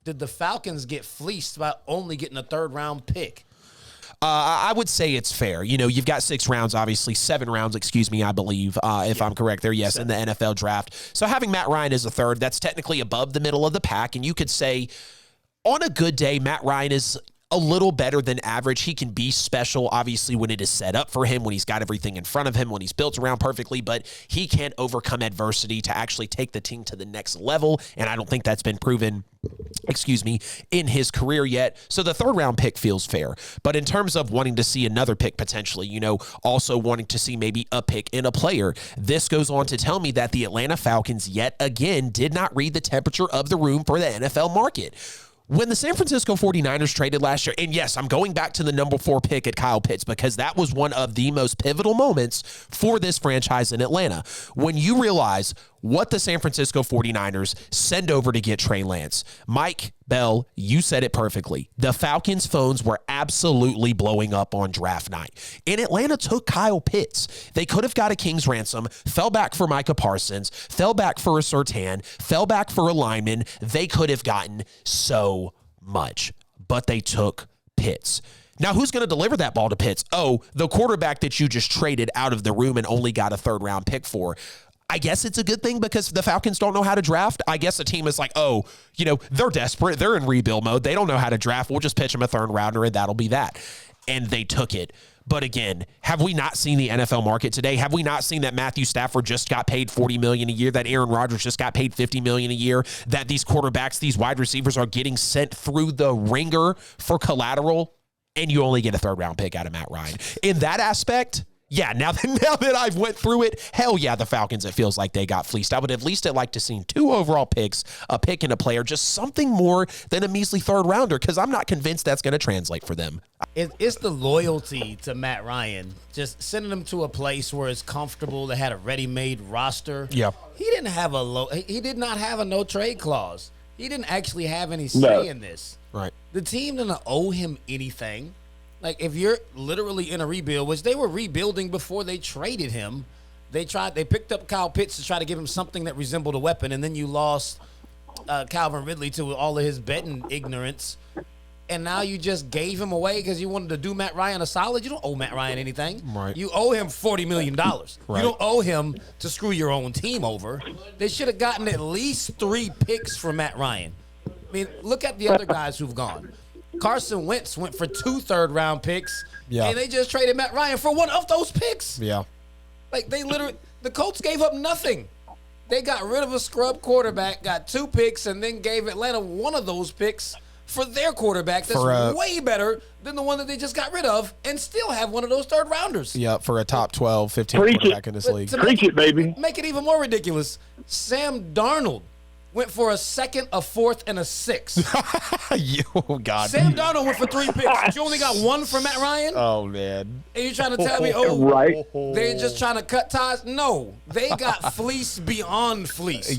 did the Falcons get fleeced by only getting a third-round pick? I would say it's fair. You know, you've got 6 rounds, obviously 7 rounds, I believe, if I'm correct there. Yes, in the NFL draft. So having Matt Ryan as a third, that's technically above the middle of the pack. And you could say on a good day, Matt Ryan is a little better than average. He can be special, obviously, when it is set up for him, when he's got everything in front of him, when he's built around perfectly, but he can't overcome adversity to actually take the team to the next level, and I don't think that's been proven, in his career yet. So the third-round pick feels fair. But in terms of wanting to see another pick potentially, you know, also wanting to see maybe a pick in a player, this goes on to tell me that the Atlanta Falcons yet again did not read the temperature of the room for the NFL market. When the San Francisco 49ers traded last year, and yes, I'm going back to the number 4 pick at Kyle Pitts because that was one of the most pivotal moments for this franchise in Atlanta. When you realize what the San Francisco 49ers send over to get Trey Lance, Mike Bell, you said it perfectly. The Falcons' phones were absolutely blowing up on draft night. And Atlanta took Kyle Pitts. They could have got a king's ransom, fell back for Micah Parsons, fell back for a Surtain, fell back for a lineman. They could have gotten so much, but they took Pitts. Now, who's going to deliver that ball to Pitts? Oh, the quarterback that you just traded out of the room and only got a third-round pick for. I guess it's a good thing because the Falcons don't know how to draft. I guess a team is like, oh, you know, they're desperate. They're in rebuild mode. They don't know how to draft. We'll just pitch them a third rounder and that'll be that. And they took it. But again, have we not seen the NFL market today? Have we not seen that Matthew Stafford just got paid $40 million a year, that Aaron Rodgers just got paid $50 million a year, that these quarterbacks, these wide receivers are getting sent through the ringer for collateral, and you only get a third-round pick out of Matt Ryan? In that aspect, yeah, now that I've went through it, hell yeah, the Falcons, it feels like they got fleeced. I would at least have liked to seen 2 overall picks, a pick and a player, just something more than a measly third-rounder, because I'm not convinced that's going to translate for them. It's the loyalty to Matt Ryan, just sending him to a place where it's comfortable. They had a ready-made roster. Yeah. He did not have a no-trade clause. He didn't actually have any say in this. Right. The team didn't owe him anything. Like, if you're literally in a rebuild, which they were rebuilding before they traded him, they picked up Kyle Pitts to try to give him something that resembled a weapon, and then you lost Calvin Ridley to all of his betting ignorance, and now you just gave him away because you wanted to do Matt Ryan a solid. You don't owe Matt Ryan anything. Right. You owe him $40 million. Right. You don't owe him to screw your own team over. They should have gotten at least 3 picks for Matt Ryan. I mean, look at the other guys who've gone. Carson Wentz went for 2 third-round picks, and they just traded Matt Ryan for one of those picks. Yeah. Like, the Colts gave up nothing. They got rid of a scrub quarterback, got 2 picks, and then gave Atlanta one of those picks for their quarterback that's way better than the one that they just got rid of, and still have one of those third-rounders. Yeah, for a top 12, 15 quarterback in this league. Preach it, baby. Make it even more ridiculous, Sam Darnold went for a 2nd, a 4th, and a 6th. Oh, God. Sam Darnold went for 3 picks. But you only got 1 for Matt Ryan? Oh, man. And you're trying to tell me, right. they're just trying to cut ties? No. They got fleeced beyond fleece.